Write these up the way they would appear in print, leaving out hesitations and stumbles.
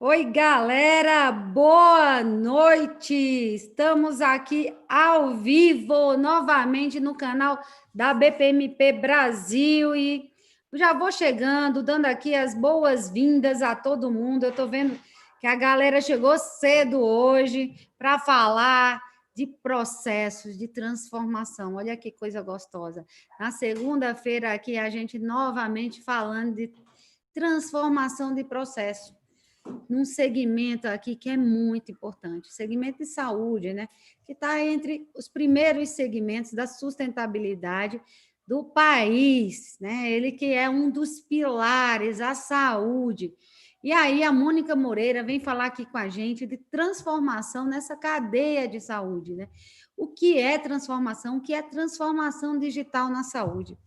Oi, galera, boa noite! Estamos aqui ao vivo novamente no canal da BPMP Brasil e já vou chegando, dando aqui as boas-vindas a todo mundo. Eu estou vendo que a galera chegou cedo hoje para falar de processos de transformação. Olha que coisa gostosa. Na segunda-feira aqui a gente novamente falando de transformação de processo num segmento aqui que é muito importante, segmento de saúde, né? Que está entre os primeiros segmentos da sustentabilidade do país, né? Ele que é um dos pilares, a saúde. E aí a Mônica Moreira vem falar aqui com a gente de transformação nessa cadeia de saúde, né? O que é transformação? O que é transformação digital na saúde?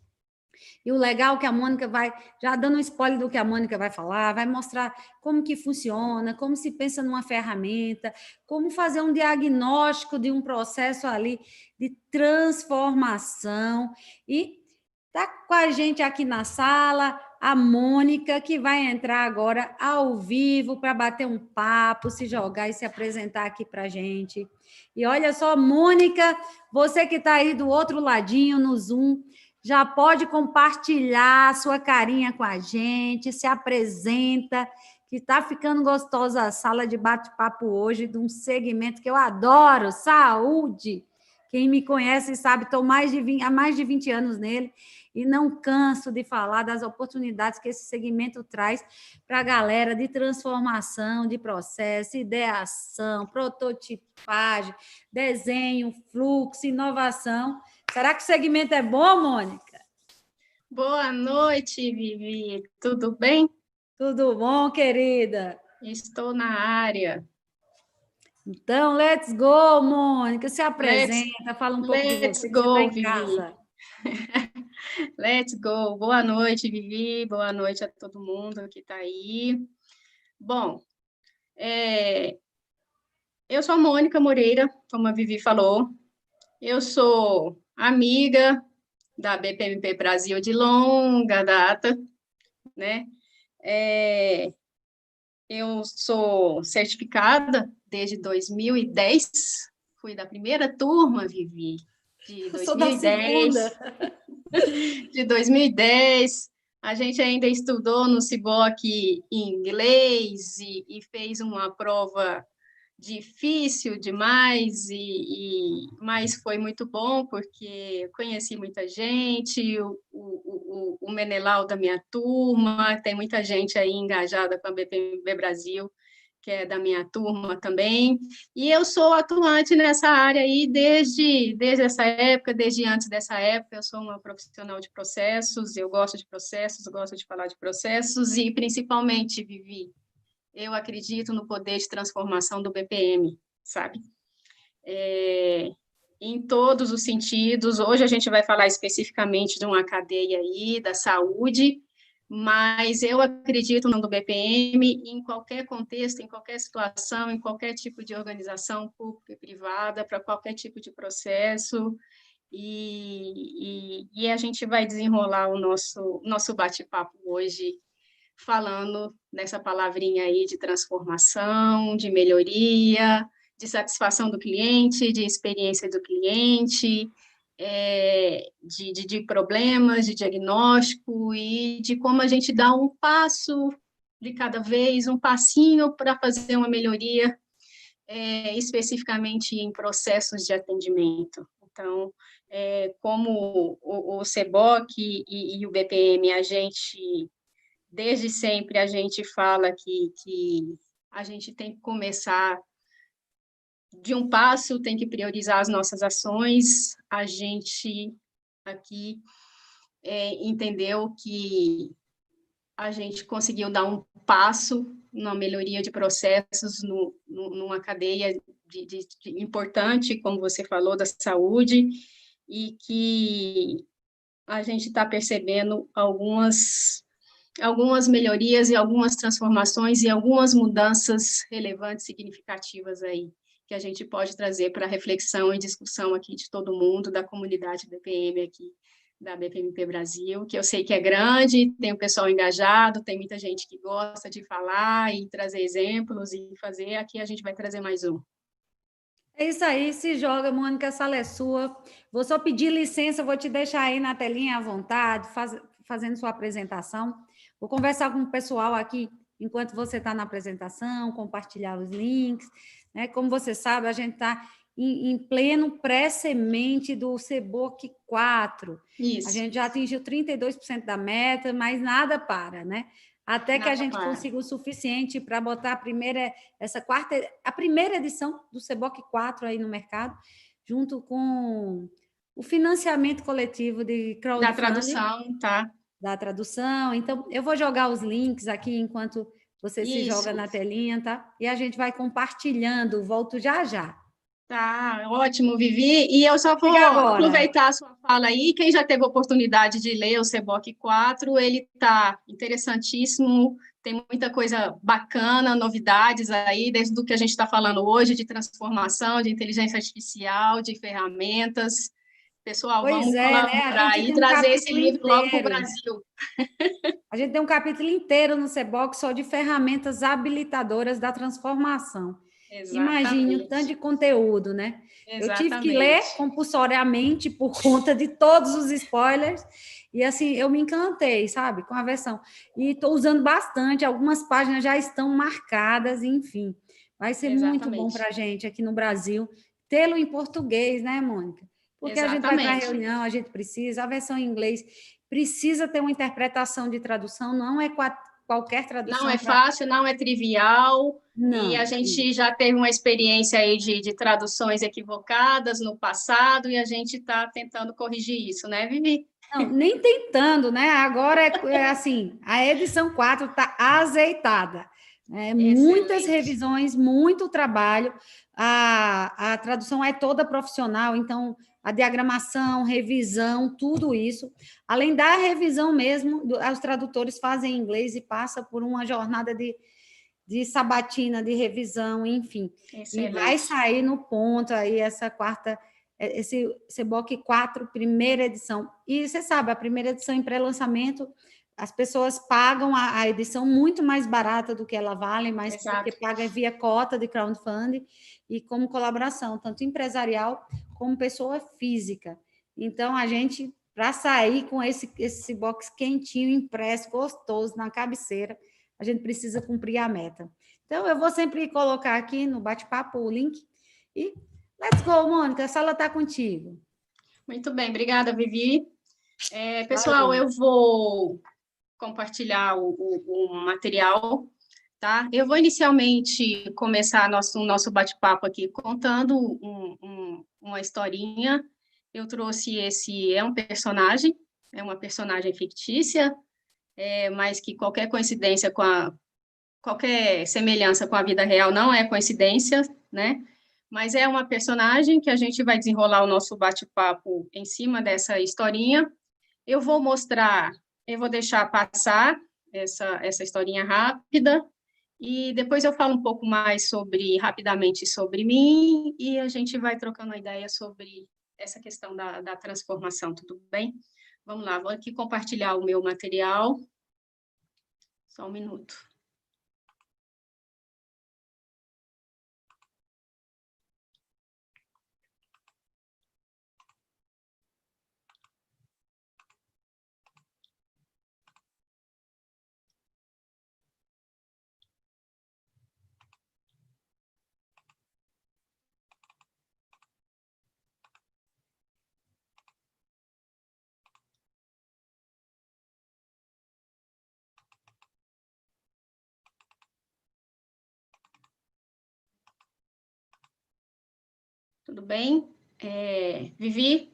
E o legal é que a Mônica vai, já dando um spoiler do que a Mônica vai falar, vai mostrar como que funciona, como se pensa numa ferramenta, como fazer um diagnóstico de um processo ali de transformação. E está com a gente aqui na sala a Mônica, que vai entrar agora ao vivo para bater um papo, se jogar e se apresentar aqui para a gente. E olha só, Mônica, você que está aí do outro ladinho no Zoom, já pode compartilhar a sua carinha com a gente, se apresenta, que está ficando gostosa a sala de bate-papo hoje, de um segmento que eu adoro, saúde. Quem me conhece sabe, estou há mais de 20 anos nele e não canso de falar das oportunidades que esse segmento traz para a galera de transformação de processo, ideação, prototipagem, desenho, fluxo, inovação. Será que o segmento é bom, Mônica? Boa noite, Vivi. Tudo bem? Tudo bom, querida? Estou na área. Então, let's go, Mônica. Se Let's, apresenta, fala um pouco de let's você, que você está go, em Vivi. casa. Let's go. Boa noite, Vivi. Boa noite a todo mundo que está aí. Bom, eu sou a Mônica Moreira, como a Vivi falou. Eu sou amiga da BPMP Brasil de longa data, né? É, eu sou certificada desde 2010, fui da primeira turma, Vivi, de Eu sou da 2010. segunda. De 2010, a gente ainda estudou no CIBOC em inglês e fez uma prova difícil demais, mas foi muito bom, porque conheci muita gente, o Menelau da minha turma, tem muita gente aí engajada com a BPMB Brasil, que é da minha turma também, e eu sou atuante nessa área aí desde essa época, desde antes dessa época, eu sou uma profissional de processos, eu gosto de processos, gosto de falar de processos, e principalmente, Vivi, eu acredito no poder de transformação do BPM, sabe? Em todos os sentidos. Hoje a gente vai falar especificamente de uma cadeia aí da saúde, mas eu acredito no BPM em qualquer contexto, em qualquer situação, em qualquer tipo de organização pública e privada, para qualquer tipo de processo, e a gente vai desenrolar o nosso bate-papo hoje falando nessa palavrinha aí de transformação, de melhoria, de satisfação do cliente, de experiência do cliente, de problemas, de diagnóstico e de como a gente dá um passo de cada vez, um passinho para fazer uma melhoria, especificamente em processos de atendimento. Então, como o CEBOC e o BPM, desde sempre a gente fala que a gente tem que começar de um passo, tem que priorizar as nossas ações. A gente aqui entendeu que a gente conseguiu dar um passo na melhoria de processos numa cadeia importante, como você falou, da saúde, e que a gente está percebendo algumas melhorias e algumas transformações e algumas mudanças relevantes, significativas aí, que a gente pode trazer para reflexão e discussão aqui de todo mundo, da comunidade BPM aqui da BPMP Brasil, que eu sei que é grande, tem o pessoal engajado, tem muita gente que gosta de falar e trazer exemplos e fazer. Aqui a gente vai trazer mais um. É isso aí, se joga, Mônica, a sala é sua. Vou só pedir licença, vou te deixar aí na telinha à vontade, fazendo sua apresentação. Vou conversar com o pessoal aqui enquanto você está na apresentação, compartilhar os links. Né? Como você sabe, a gente está em pleno pré-semente do Seboc 4. Isso. A gente já atingiu 32% da meta, mas nada para, né? Até que a gente consiga o suficiente para botar a primeira edição do Seboc 4 aí no mercado, junto com o financiamento coletivo de crowdfunding. Da tradução, tá? Da tradução. Então, eu vou jogar os links aqui enquanto você se joga na telinha, tá? E a gente vai compartilhando, volto já já. Tá, ótimo, Vivi. E eu só vou aproveitar a sua fala aí. Quem já teve a oportunidade de ler o Seboc 4, ele está interessantíssimo, tem muita coisa bacana, novidades aí, desde o que a gente está falando hoje, de transformação, de inteligência artificial, de ferramentas. Pessoal, vamos colaborar e trazer esse livro logo para o Brasil. A gente tem um capítulo inteiro no Seboc só de ferramentas habilitadoras da transformação. Exatamente. Imagine o tanto de conteúdo, né? Exatamente. Eu tive que ler compulsoriamente por conta de todos os spoilers, e assim, eu me encantei, sabe, com a versão. E estou usando bastante, algumas páginas já estão marcadas, enfim. Vai ser muito bom para a gente aqui no Brasil tê-lo em português, né, Mônica? Porque a gente vai para a reunião, a gente precisa, a versão em inglês precisa ter uma interpretação de tradução, não é qualquer tradução. Não é fácil, não é trivial, e a gente já teve uma experiência aí de traduções equivocadas no passado, e a gente está tentando corrigir isso, né, Vivi? Não, nem tentando, né? Agora é assim, a edição 4 está azeitada. Muitas revisões, muito trabalho, a tradução é toda profissional, então a diagramação, revisão, tudo isso. Além da revisão mesmo, os tradutores fazem em inglês e passa por uma jornada de sabatina, de revisão, enfim. Excelente. E vai sair no ponto aí esse Seboc 4, primeira edição. E você sabe, a primeira edição em pré-lançamento, as pessoas pagam a edição muito mais barata do que ela vale, mas porque paga via cota de crowdfunding e como colaboração, tanto empresarial como pessoa física. Então, a gente, para sair com esse box quentinho, impresso, gostoso, na cabeceira, a gente precisa cumprir a meta. Então, eu vou sempre colocar aqui no bate-papo o link e let's go, Mônica, a sala está contigo. Muito bem, obrigada, Vivi. Pessoal, eu vou compartilhar o material, tá? Eu vou inicialmente começar o nosso bate-papo aqui contando uma historinha. Eu trouxe é uma personagem fictícia, mas que qualquer coincidência qualquer semelhança com a vida real não é coincidência, né? Mas é uma personagem que a gente vai desenrolar o nosso bate-papo em cima dessa historinha. Eu vou deixar passar essa historinha rápida, e depois eu falo um pouco mais rapidamente sobre mim, e a gente vai trocando uma ideia sobre essa questão da transformação, tudo bem? Vamos lá, vou aqui compartilhar o meu material. Só um minuto. Tudo bem? Vivi?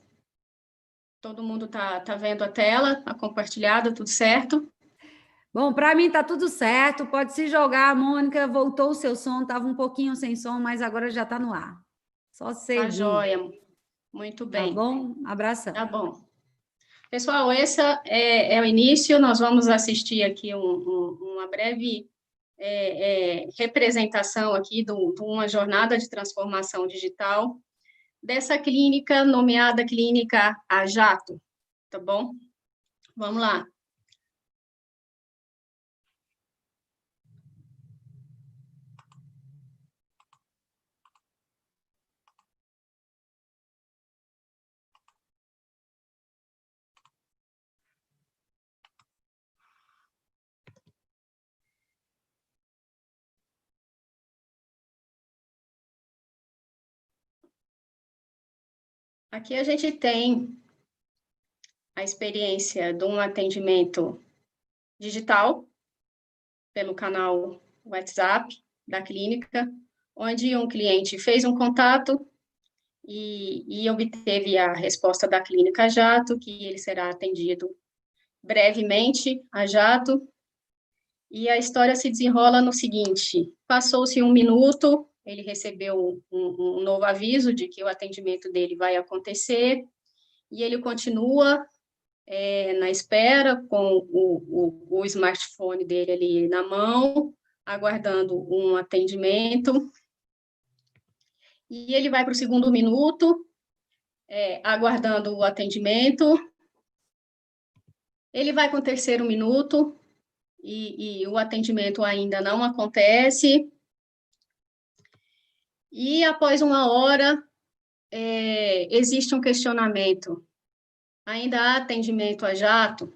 Todo mundo está vendo a tela? Está compartilhado, tudo certo? Bom, para mim está tudo certo, pode se jogar, Mônica, voltou o seu som, estava um pouquinho sem som, mas agora já está no ar. Só seguir. Tá joia, muito bem. Tá bom? Abração. Tá bom. Pessoal, esse é o início, nós vamos assistir aqui uma breve representação aqui de uma jornada de transformação digital dessa clínica nomeada Clínica A Jato. tá bom? Vamos lá. Aqui a gente tem a experiência de um atendimento digital pelo canal WhatsApp da clínica, onde um cliente fez um contato e obteve a resposta da clínica Jato, que ele será atendido brevemente a Jato, e a história se desenrola no seguinte: passou-se 1 minuto, ele recebeu um novo aviso de que o atendimento dele vai acontecer, e ele continua na espera, com o smartphone dele ali na mão, aguardando um atendimento, e ele vai para o 2º minuto, aguardando o atendimento, ele vai para o 3º minuto, e o atendimento ainda não acontece, e após 1 hora, existe um questionamento: ainda há atendimento a Jato?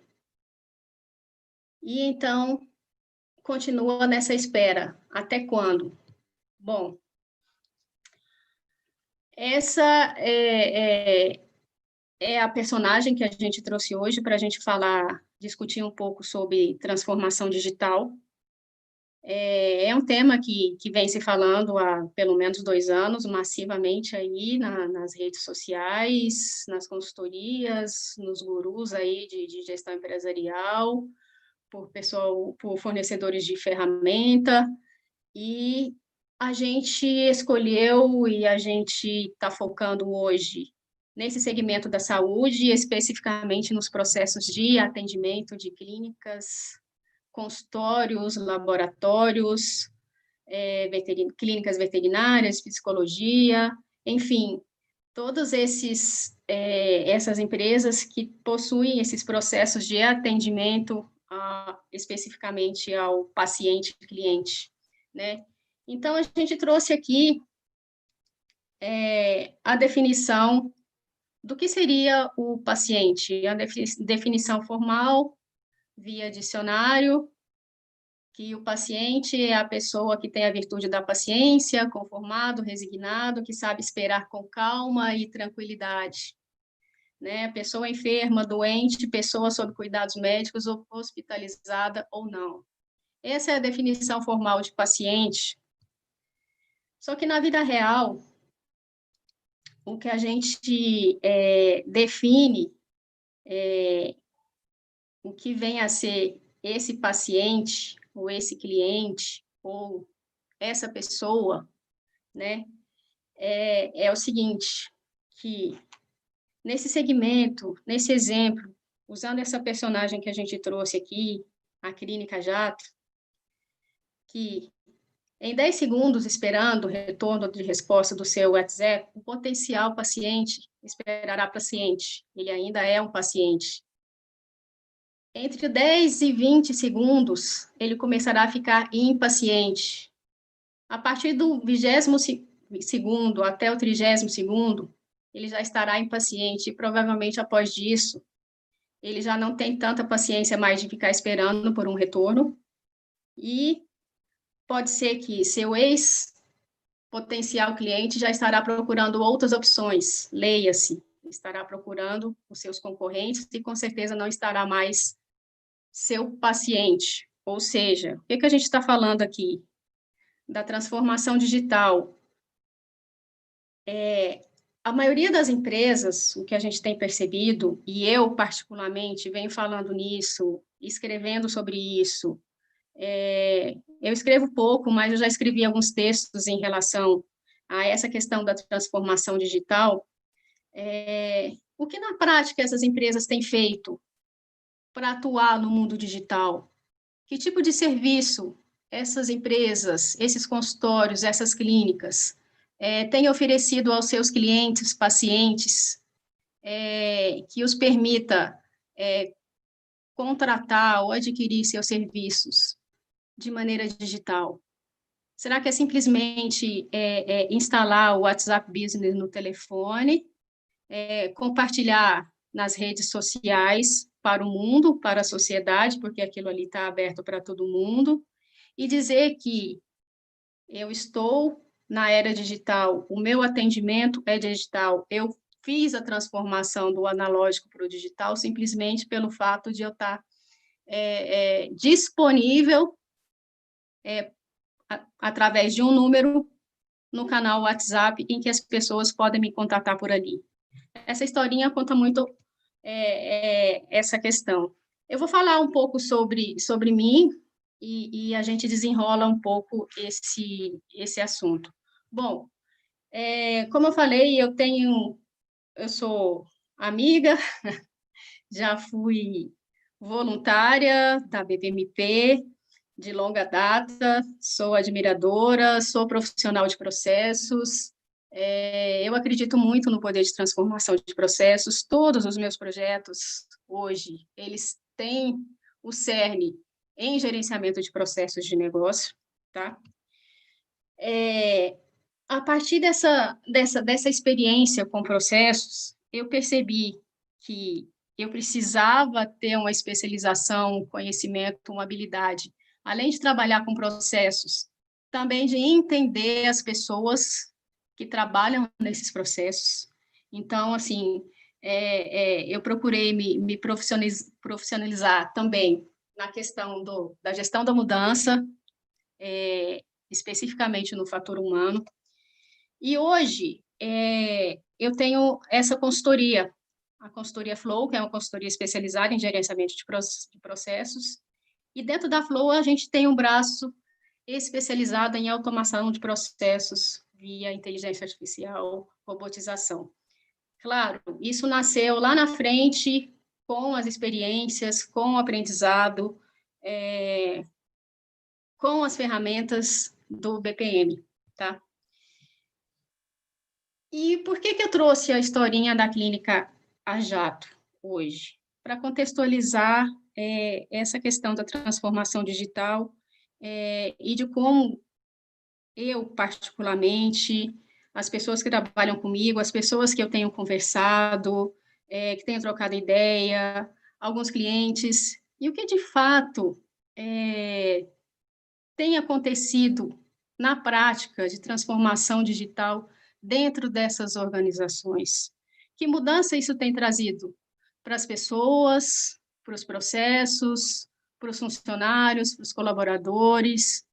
E então, continua nessa espera. Até quando? Bom, essa é a personagem que a gente trouxe hoje para a gente falar, discutir um pouco sobre transformação digital. É um tema que vem se falando há pelo menos 2 anos, massivamente aí nas redes sociais, nas consultorias, nos gurus aí de gestão empresarial, por fornecedores de ferramenta, e a gente escolheu e a gente está focando hoje nesse segmento da saúde, especificamente nos processos de atendimento de clínicas, consultórios, laboratórios, clínicas veterinárias, psicologia, enfim, todos essas empresas que possuem esses processos de atendimento especificamente ao paciente-cliente, né? Então, a gente trouxe aqui a definição do que seria o paciente, a definição formal, via dicionário, que o paciente é a pessoa que tem a virtude da paciência, conformado, resignado, que sabe esperar com calma e tranquilidade, né? Pessoa enferma, doente, pessoa sob cuidados médicos, ou hospitalizada ou não. Essa é a definição formal de paciente. Só que na vida real, o que a gente define, o que vem a ser esse paciente, ou esse cliente, ou essa pessoa, né, é o seguinte, que nesse segmento, nesse exemplo, usando essa personagem que a gente trouxe aqui, a Clínica Jato, que em 10 segundos, esperando o retorno de resposta do seu WhatsApp, o potencial paciente esperará paciente, ele ainda é um paciente. Entre 10 e 20 segundos, ele começará a ficar impaciente. A partir do 20º até o 30º, ele já estará impaciente e provavelmente após disso, ele já não tem tanta paciência mais de ficar esperando por um retorno e pode ser que seu ex-potencial cliente já estará procurando outras opções, leia-se, estará procurando os seus concorrentes e com certeza não estará mais seu paciente. Ou seja, o que a gente está falando aqui? Da transformação digital. A maioria das empresas, o que a gente tem percebido, e eu particularmente venho falando nisso, escrevendo sobre isso, eu escrevo pouco, mas eu já escrevi alguns textos em relação a essa questão da transformação digital. O que na prática essas empresas têm feito para atuar no mundo digital? Que tipo de serviço essas empresas, esses consultórios, essas clínicas têm oferecido aos seus clientes, pacientes, que os permita contratar ou adquirir seus serviços de maneira digital? Será que é simplesmente instalar o WhatsApp Business no telefone, compartilhar nas redes sociais para o mundo, para a sociedade, porque aquilo ali está aberto para todo mundo, e dizer que eu estou na era digital, o meu atendimento é digital, eu fiz a transformação do analógico para o digital simplesmente pelo fato de eu estar disponível através de um número no canal WhatsApp em que as pessoas podem me contatar por ali. Essa historinha conta muito essa questão. Eu vou falar um pouco sobre mim e a gente desenrola um pouco esse assunto. Bom, como eu falei, eu sou amiga, já fui voluntária da BPMP de longa data, sou admiradora, sou profissional de processos, eu acredito muito no poder de transformação de processos, todos os meus projetos hoje, eles têm o cerne em gerenciamento de processos de negócio, tá? A partir dessa experiência com processos, eu percebi que eu precisava ter uma especialização, um conhecimento, uma habilidade, além de trabalhar com processos, também de entender as pessoas que trabalham nesses processos. Então, assim, eu procurei me profissionalizar também na questão da gestão da mudança, especificamente no fator humano. E hoje eu tenho essa consultoria, a consultoria Flow, que é uma consultoria especializada em gerenciamento de processos, e dentro da Flow a gente tem um braço especializado em automação de processos via inteligência artificial, robotização. Claro, isso nasceu lá na frente, com as experiências, com o aprendizado, com as ferramentas do BPM, tá? E por que eu trouxe a historinha da clínica a jato hoje? Para contextualizar essa questão da transformação digital e de como eu, particularmente, as pessoas que trabalham comigo, as pessoas que eu tenho conversado, que tenho trocado ideia, alguns clientes, e o que de fato tem acontecido na prática de transformação digital dentro dessas organizações. Que mudança isso tem trazido para as pessoas, para os processos, para os funcionários, para os colaboradores?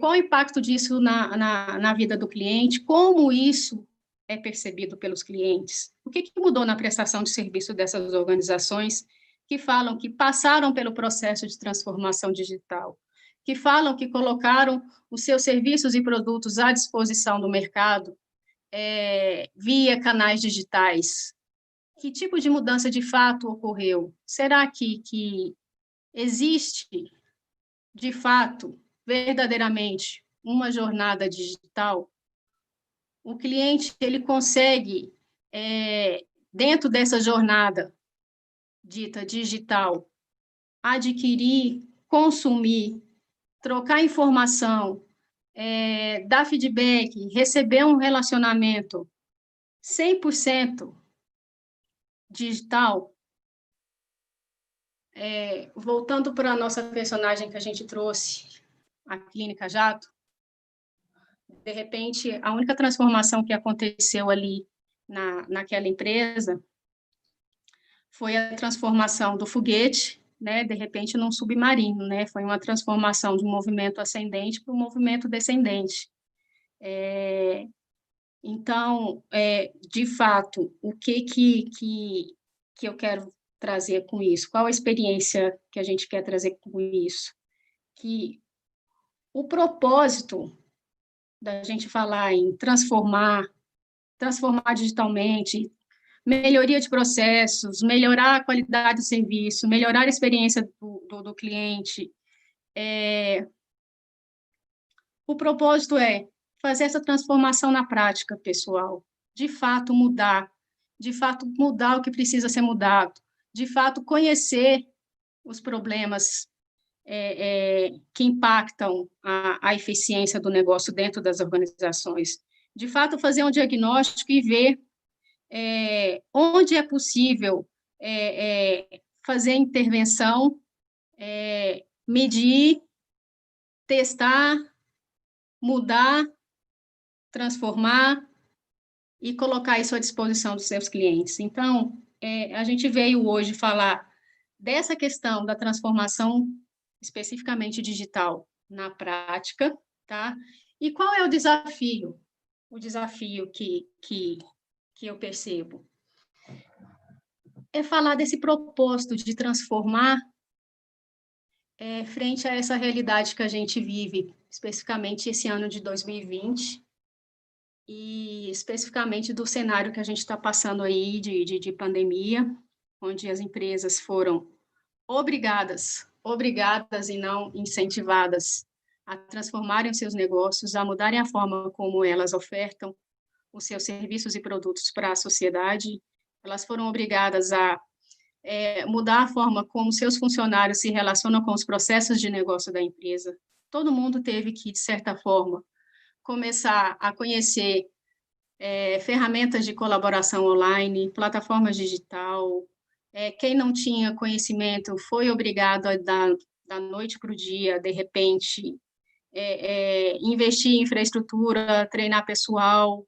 Qual o impacto disso na vida do cliente? Como isso é percebido pelos clientes? O que mudou na prestação de serviço dessas organizações que falam que passaram pelo processo de transformação digital? Que falam que colocaram os seus serviços e produtos à disposição do mercado via canais digitais? Que tipo de mudança de fato ocorreu? Será que existe, de fato, verdadeiramente, uma jornada digital? O cliente ele consegue, dentro dessa jornada dita digital, adquirir, consumir, trocar informação, dar feedback, receber um relacionamento 100% digital? Voltando para a nossa personagem que a gente trouxe, a Clínica Jato, de repente, a única transformação que aconteceu ali naquela empresa foi a transformação do foguete, né, de repente, num submarino, né? Foi uma transformação de um movimento ascendente para um movimento descendente. Então, de fato, o que eu quero trazer com isso? Qual a experiência que a gente quer trazer com isso? Que o propósito da gente falar em transformar digitalmente, melhoria de processos, melhorar a qualidade do serviço, melhorar a experiência do cliente. O propósito é fazer essa transformação na prática, pessoal, de fato mudar o que precisa ser mudado, de fato, conhecer os problemas que impactam a eficiência do negócio dentro das organizações. De fato, fazer um diagnóstico e ver onde é possível fazer intervenção, medir, testar, mudar, transformar e colocar isso à disposição dos seus clientes. Então, a gente veio hoje falar dessa questão da transformação especificamente digital na prática, tá? E qual é o desafio? O desafio que eu percebo é falar desse propósito de transformar frente a essa realidade que a gente vive, especificamente esse ano de 2020, e especificamente do cenário que a gente está passando aí de pandemia, onde as empresas foram obrigadas e não incentivadas a transformarem os seus negócios, a mudarem a forma como elas ofertam os seus serviços e produtos para a sociedade. Elas foram obrigadas a mudar a forma como seus funcionários se relacionam com os processos de negócio da empresa. Todo mundo teve que, de certa forma, começar a conhecer ferramentas de colaboração online, plataformas digital. Quem não tinha conhecimento foi obrigado a dar da noite para o dia, de repente, investir em infraestrutura, treinar pessoal,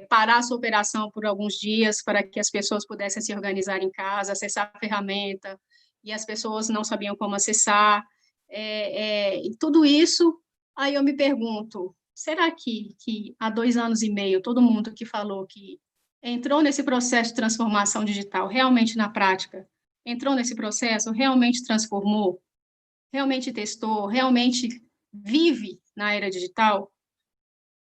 parar a sua operação por alguns dias para que as pessoas pudessem se organizar em casa, acessar a ferramenta, e as pessoas não sabiam como acessar. E tudo isso, aí eu me pergunto, será que há 2 anos e meio, todo mundo que falou que entrou nesse processo de transformação digital, realmente na prática, entrou nesse processo, realmente transformou, realmente testou, realmente vive na era digital?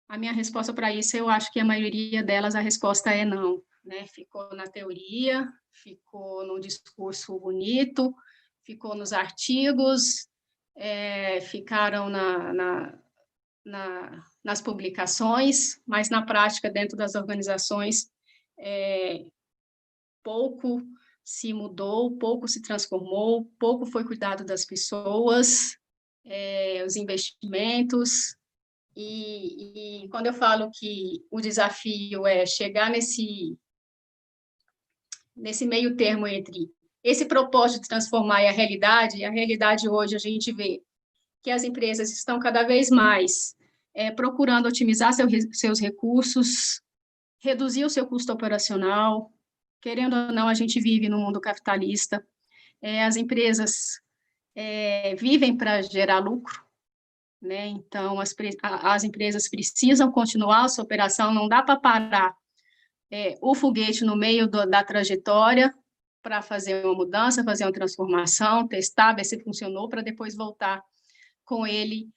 A minha resposta para isso, eu acho que a maioria delas, a resposta é não, né? Ficou na teoria, ficou no discurso bonito, ficou nos artigos, ficaram nas publicações, mas na prática, dentro das organizações, pouco se mudou, pouco se transformou, pouco foi cuidado das pessoas, os investimentos. E quando eu falo que o desafio é chegar nesse meio termo entre esse propósito de transformar e a realidade hoje a gente vê que as empresas estão cada vez mais procurando otimizar seus recursos, reduzir o seu custo operacional. Querendo ou não, a gente vive no mundo capitalista. As empresas vivem para gerar lucro, né? Então, as empresas precisam continuar a sua operação, não dá para parar o foguete no meio da trajetória para fazer uma mudança, fazer uma transformação, testar, ver se funcionou, para depois voltar com ele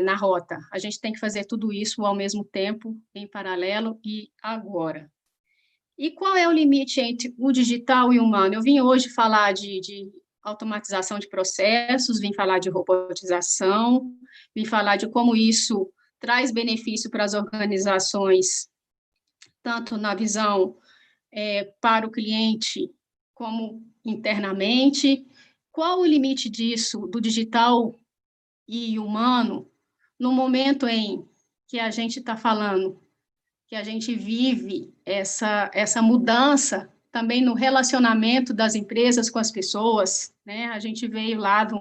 na rota. A gente tem que fazer tudo isso ao mesmo tempo, em paralelo e agora. E qual é o limite entre o digital e o humano? Eu vim hoje falar de automatização de processos, vim falar de robotização, vim falar de como isso traz benefício para as organizações, tanto na visão para o cliente, como internamente. Qual o limite disso, do digital e humano, no momento em que a gente está falando, que a gente vive essa mudança também no relacionamento das empresas com as pessoas, né? A gente veio lá de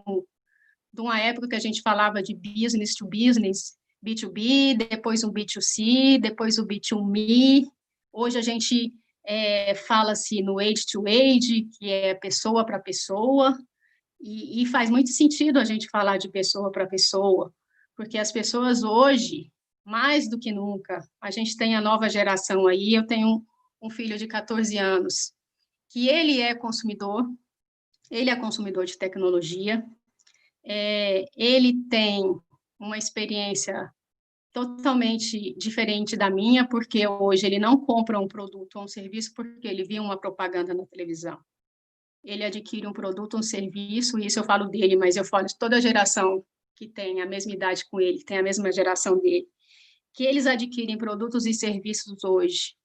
uma época que a gente falava de business to business, B2B, depois o B2C, depois o B2Me. Hoje a gente fala-se no age to age, que é pessoa para pessoa, e faz muito sentido a gente falar de pessoa para pessoa, porque as pessoas hoje, mais do que nunca, a gente tem a nova geração aí, eu tenho um filho de 14 anos, que ele é consumidor de tecnologia, ele tem uma experiência totalmente diferente da minha, porque hoje ele não compra um produto ou um serviço porque ele viu uma propaganda na televisão. Ele adquire um produto, um serviço, e isso eu falo dele, mas eu falo de toda a geração que tem a mesma idade com ele, que tem a mesma geração dele, que eles adquirem produtos e serviços hoje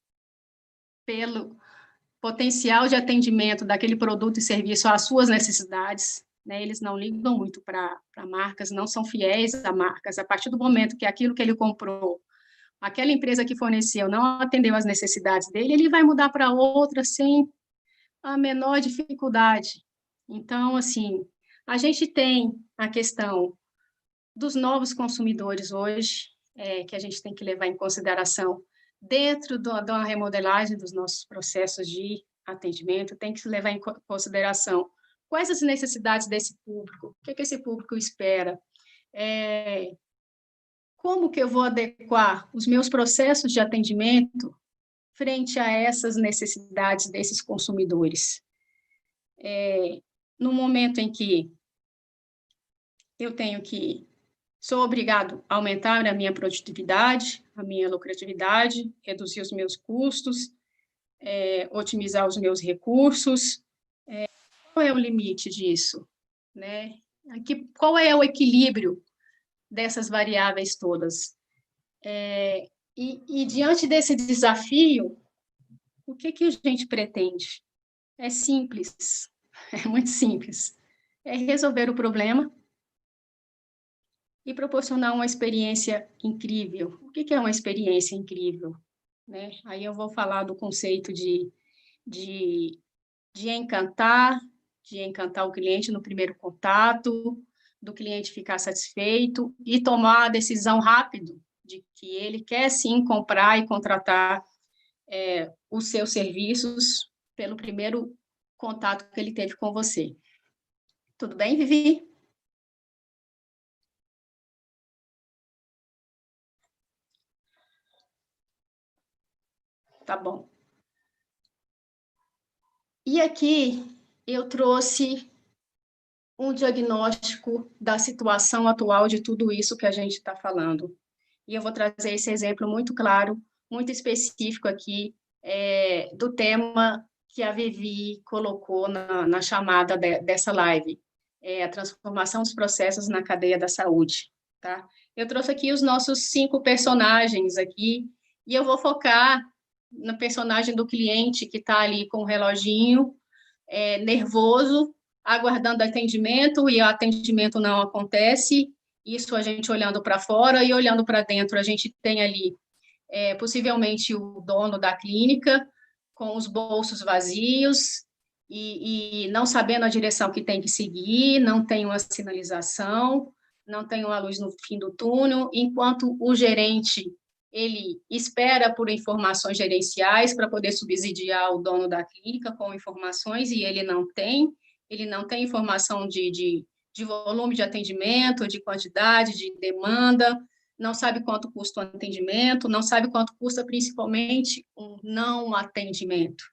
potencial de atendimento daquele produto e serviço às suas necessidades, né? Eles não ligam muito para marcas, não são fiéis a marcas. A partir do momento que aquilo que ele comprou, aquela empresa que forneceu não atendeu às necessidades dele, ele vai mudar para outra sem a menor dificuldade. Então, assim, a gente tem a questão dos novos consumidores hoje, que a gente tem que levar em consideração dentro da remodelagem dos nossos processos de atendimento, tem que se levar em consideração quais as necessidades desse público, o que esse público espera, como que eu vou adequar os meus processos de atendimento frente a essas necessidades desses consumidores. No momento em que eu sou obrigado a aumentar a minha produtividade, a minha lucratividade, reduzir os meus custos, otimizar os meus recursos. Qual é o limite disso? Né? Qual é o equilíbrio dessas variáveis todas? E diante desse desafio, o que a gente pretende? É simples, é muito simples. É resolver o problema e proporcionar uma experiência incrível. O que é uma experiência incrível? Né? Aí eu vou falar do conceito de encantar o cliente no primeiro contato, do cliente ficar satisfeito e tomar a decisão rápido de que ele quer sim comprar e contratar os seus serviços pelo primeiro contato que ele teve com você. Tudo bem, Vivi? Tá bom. E aqui eu trouxe um diagnóstico da situação atual de tudo isso que a gente está falando. E eu vou trazer esse exemplo muito claro, muito específico aqui, do tema que a Vivi colocou na chamada dessa live, a transformação dos processos na cadeia da saúde. Tá? Eu trouxe aqui os nossos 5 personagens aqui, e eu vou focar no personagem do cliente que está ali com o reloginho, nervoso, aguardando atendimento, e o atendimento não acontece. Isso a gente olhando para fora, e olhando para dentro, a gente tem ali, possivelmente, o dono da clínica, com os bolsos vazios, e não sabendo a direção que tem que seguir, não tem uma sinalização, não tem uma luz no fim do túnel, enquanto o gerente ele espera por informações gerenciais para poder subsidiar o dono da clínica com informações, e ele não tem informação de volume de atendimento, de quantidade, de demanda, não sabe quanto custa o atendimento, não sabe quanto custa principalmente um não atendimento.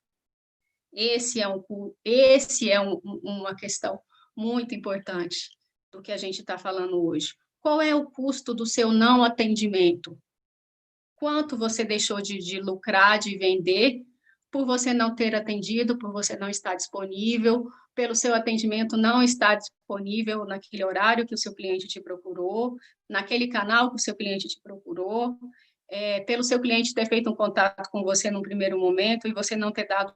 Esse é uma questão muito importante do que a gente está falando hoje. Qual é o custo do seu não atendimento? Quanto você deixou de lucrar, de vender, por você não ter atendido, por você não estar disponível, pelo seu atendimento não estar disponível naquele horário que o seu cliente te procurou, naquele canal que o seu cliente te procurou, pelo seu cliente ter feito um contato com você num primeiro momento e você não ter dado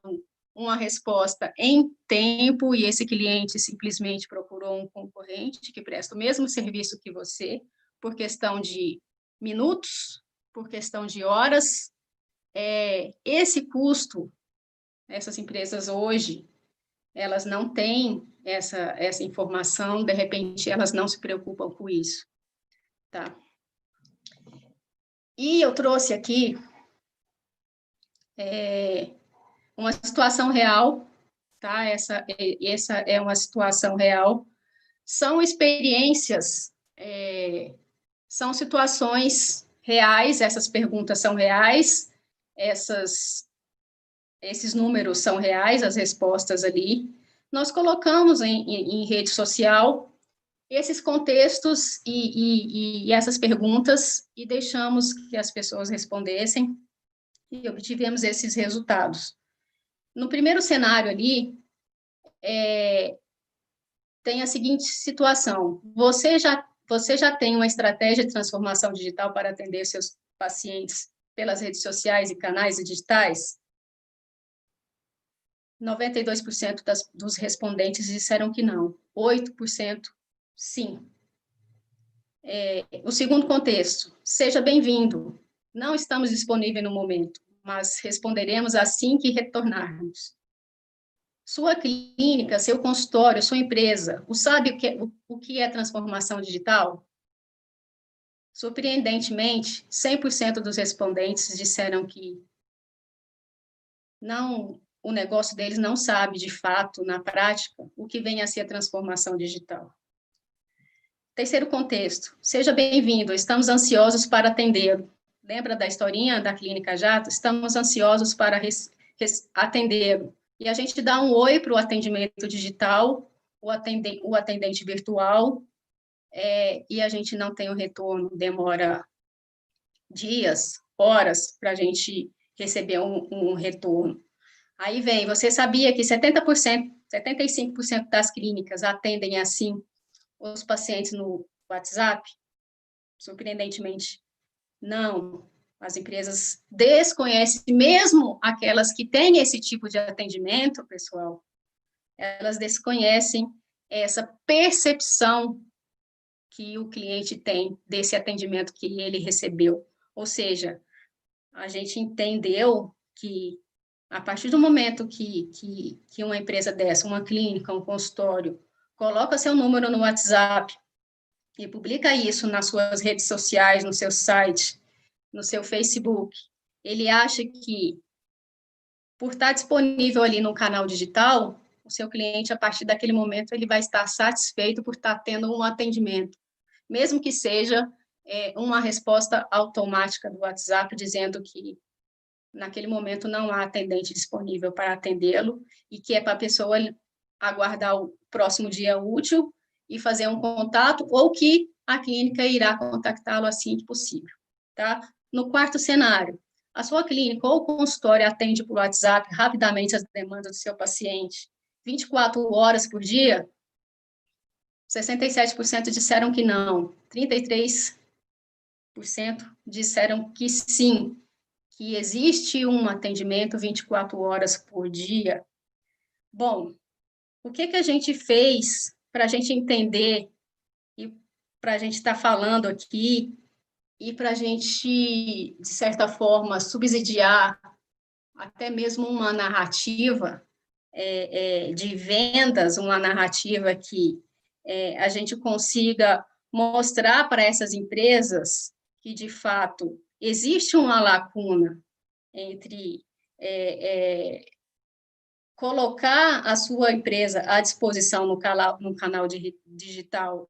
uma resposta em tempo, e esse cliente simplesmente procurou um concorrente que presta o mesmo serviço que você, por questão de minutos, por questão de horas. Esse custo, essas empresas hoje, elas não têm essa informação, de repente elas não se preocupam com isso. Tá? E eu trouxe aqui uma situação real, tá? Essa é uma situação real. São experiências, são situações reais, essas perguntas são reais, esses números são reais, as respostas ali. Nós colocamos em rede social esses contextos e essas perguntas e deixamos que as pessoas respondessem e obtivemos esses resultados. No primeiro cenário ali, tem a seguinte situação: você já tem uma estratégia de transformação digital para atender seus pacientes pelas redes sociais e canais digitais? 92% dos respondentes disseram que não, 8% sim. O segundo contexto, seja bem-vindo. Não estamos disponíveis no momento, mas responderemos assim que retornarmos. Sua clínica, seu consultório, sua empresa, sabe o que é transformação digital? Surpreendentemente, 100% dos respondentes disseram que não, o negócio deles não sabe, de fato, na prática, o que vem a ser a transformação digital. Terceiro contexto, seja bem-vindo, estamos ansiosos para atendê-lo. Lembra da historinha da Clínica Jato? Estamos ansiosos para atendê-lo. E a gente dá um oi para o atendimento digital, o atendente virtual, e a gente não tem o retorno, demora dias, horas, para a gente receber um retorno. Aí vem, você sabia que 70%, 75% das clínicas atendem assim os pacientes no WhatsApp? Surpreendentemente, não. As empresas desconhecem, mesmo aquelas que têm esse tipo de atendimento, pessoal, elas desconhecem essa percepção que o cliente tem desse atendimento que ele recebeu. Ou seja, a gente entendeu que, a partir do momento que uma empresa dessa, uma clínica, um consultório, coloca seu número no WhatsApp e publica isso nas suas redes sociais, no seu site, no seu Facebook, ele acha que, por estar disponível ali no canal digital, o seu cliente, a partir daquele momento, ele vai estar satisfeito por estar tendo um atendimento, mesmo que seja uma resposta automática do WhatsApp dizendo que naquele momento não há atendente disponível para atendê-lo e que é para a pessoa aguardar o próximo dia útil e fazer um contato ou que a clínica irá contactá-lo assim que possível, tá? No quarto cenário, a sua clínica ou consultório atende por WhatsApp rapidamente as demandas do seu paciente 24 horas por dia? 67% disseram que não, 33% disseram que sim, que existe um atendimento 24 horas por dia. Bom, o que a gente fez para a gente entender e para a gente estar falando aqui e para a gente, de certa forma, subsidiar até mesmo uma narrativa de vendas, uma narrativa que a gente consiga mostrar para essas empresas que, de fato, existe uma lacuna entre colocar a sua empresa à disposição no canal digital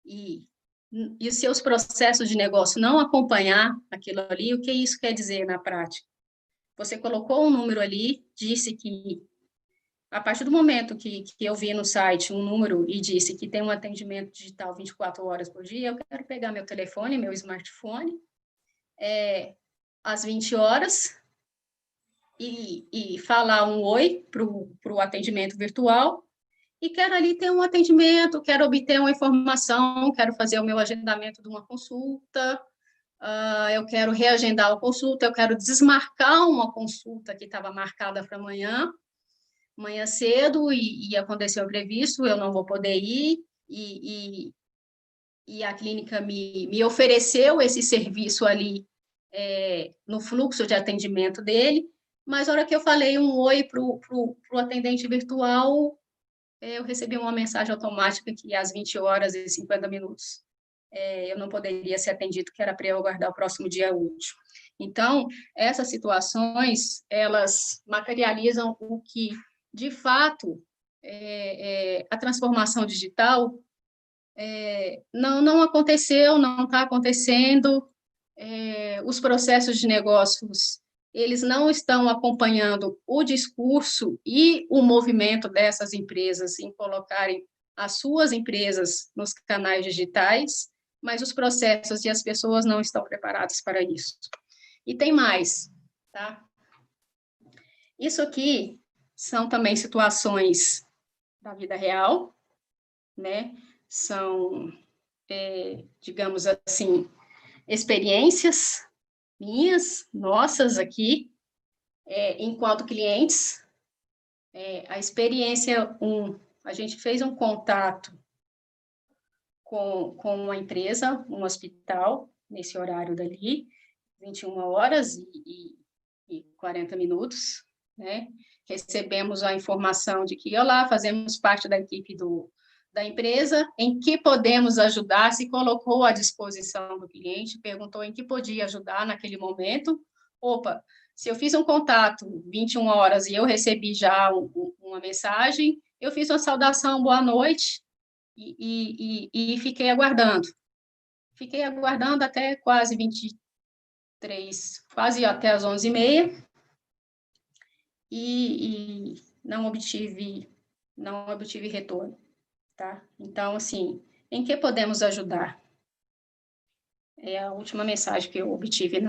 e os seus processos de negócio não acompanhar aquilo ali, o que isso quer dizer na prática? Você colocou um número ali, disse que, a partir do momento que eu vi no site um número e disse que tem um atendimento digital 24 horas por dia, eu quero pegar meu telefone, meu smartphone, às 20 horas, e falar um oi para o atendimento virtual, e quero ali ter um atendimento, quero obter uma informação, quero fazer o meu agendamento de uma consulta, eu quero reagendar a consulta, eu quero desmarcar uma consulta que estava marcada para amanhã cedo, e aconteceu o imprevisto, eu não vou poder ir, e a clínica me ofereceu esse serviço ali no fluxo de atendimento dele, mas na hora que eu falei um oi para o atendente virtual, eu recebi uma mensagem automática que às 20 horas e 50 minutos eu não poderia ser atendido, que era para eu aguardar o próximo dia útil. Então, essas situações, elas materializam o que, de fato, a transformação digital não aconteceu, não está acontecendo, os processos de negócios, eles não estão acompanhando o discurso e o movimento dessas empresas em colocarem as suas empresas nos canais digitais, mas os processos e as pessoas não estão preparadas para isso. E tem mais, tá? Isso aqui são também situações da vida real, né? São, digamos assim, experiências minhas, nossas aqui, enquanto clientes, A experiência 1, a gente fez um contato com uma empresa, um hospital, nesse horário dali, 21 horas e 40 minutos, né? Recebemos a informação de que, olá, fazemos parte da equipe da empresa, em que podemos ajudar, se colocou à disposição do cliente, perguntou em que podia ajudar naquele momento. Opa, se eu fiz um contato 21 horas e eu recebi já uma mensagem, eu fiz uma saudação, boa noite, e fiquei aguardando. Fiquei aguardando até quase 23, quase até as 11h30, e não obtive retorno, tá? Então, assim, em que podemos ajudar? É a última mensagem que eu obtive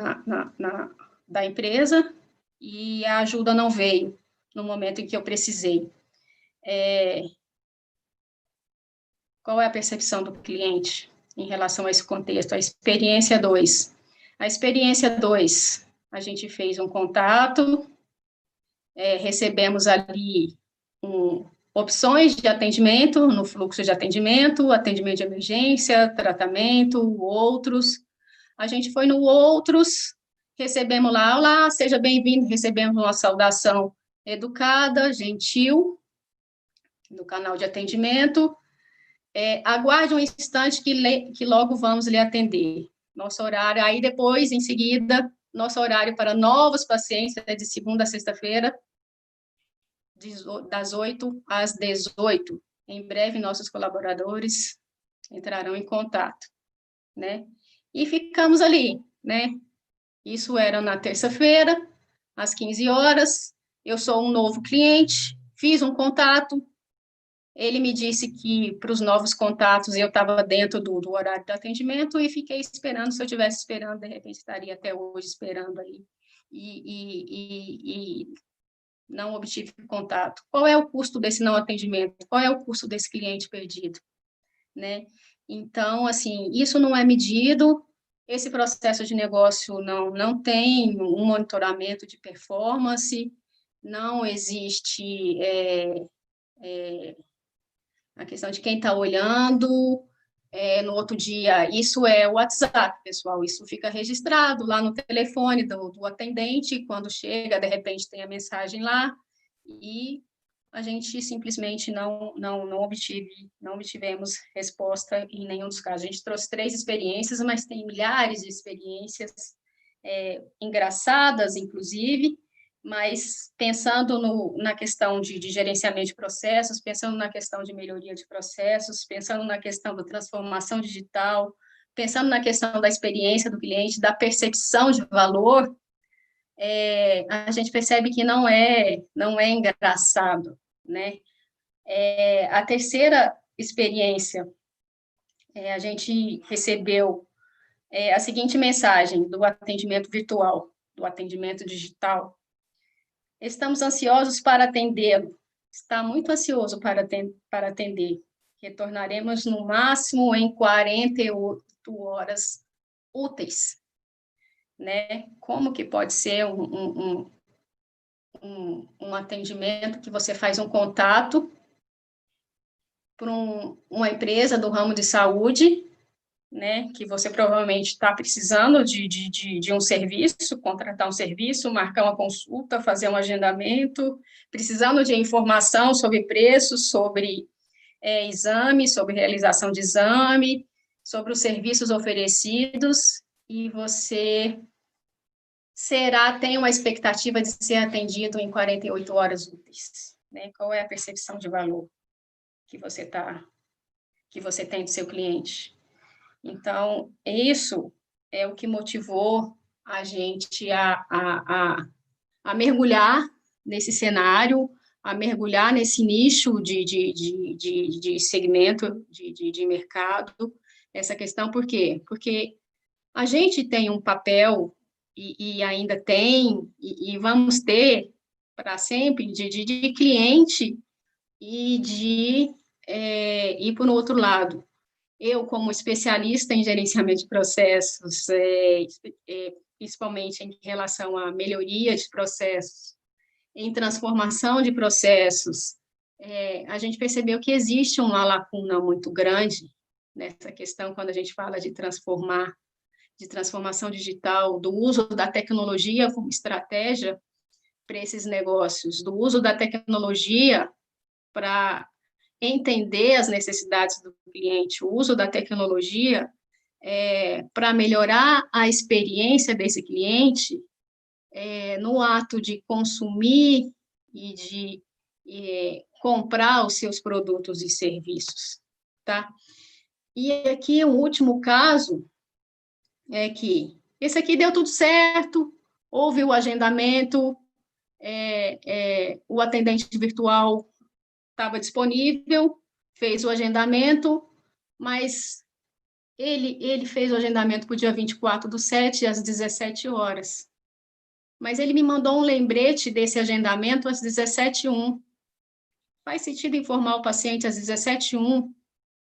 da empresa, e a ajuda não veio no momento em que eu precisei. Qual é a percepção do cliente em relação a esse contexto? A experiência 2. A experiência 2, a gente fez um contato, recebemos ali opções de atendimento, no fluxo de atendimento de emergência, tratamento, outros. A gente foi no outros, recebemos lá, olá, seja bem-vindo, recebemos uma saudação educada, gentil, no canal de atendimento. Aguarde um instante que logo vamos lhe atender. Nosso horário, aí depois, em seguida, nosso horário para novos pacientes é de segunda a sexta-feira, das 8 às 18. Em breve, nossos colaboradores entrarão em contato, né? E ficamos ali, né? Isso era na terça-feira, às 15 horas. Eu sou um novo cliente, fiz um contato. Ele me disse que para os novos contatos eu estava dentro do horário de atendimento e fiquei esperando. Se eu estivesse esperando, de repente estaria até hoje esperando ali. E não obtive contato. Qual é o custo desse não atendimento? Qual é o custo desse cliente perdido? Né? Então, assim, isso não é medido. Esse processo de negócio não tem um monitoramento de performance, não existe a questão de quem está olhando, no outro dia, isso é o WhatsApp, pessoal, isso fica registrado lá no telefone do atendente, quando chega, de repente tem a mensagem lá, e a gente simplesmente não obtivemos resposta em nenhum dos casos. A gente trouxe 3 experiências, mas tem milhares de experiências engraçadas, inclusive, mas pensando na questão de gerenciamento de processos, pensando na questão de melhoria de processos, pensando na questão da transformação digital, pensando na questão da experiência do cliente, da percepção de valor, a gente percebe que não é engraçado, né? A terceira experiência, a gente recebeu a seguinte mensagem do atendimento virtual, do atendimento digital: estamos ansiosos para atendê-lo. Está muito ansioso para atender. Retornaremos no máximo em 48 horas úteis. Né? Como que pode ser um atendimento que você faz um contato para uma empresa do ramo de saúde, né, que você provavelmente está precisando de um serviço, contratar um serviço, marcar uma consulta, fazer um agendamento, precisando de informação sobre preços, sobre exame, sobre realização de exame, sobre os serviços oferecidos, e você tem uma expectativa de ser atendido em 48 horas úteis, né? Qual é a percepção de valor que você tem do seu cliente? Então, isso é o que motivou a gente a mergulhar nesse cenário, a mergulhar nesse nicho de segmento de mercado, essa questão. Por quê? Porque a gente tem um papel, e ainda tem, e vamos ter para sempre, de cliente e por outro lado, eu, como especialista em gerenciamento de processos, principalmente em relação à melhoria de processos, em transformação de processos, a gente percebeu que existe uma lacuna muito grande nessa questão quando a gente fala de transformação digital, do uso da tecnologia como estratégia para esses negócios, do uso da tecnologia para entender as necessidades do cliente, o uso da tecnologia para melhorar a experiência desse cliente no ato de consumir e de comprar os seus produtos e serviços, tá? E aqui o último caso é que esse aqui deu tudo certo, houve o agendamento, o atendente virtual estava disponível, fez o agendamento, mas ele fez o agendamento para o dia 24/7, às 17 horas. Mas ele me mandou um lembrete desse agendamento às 17h01. Faz sentido informar o paciente às 17h01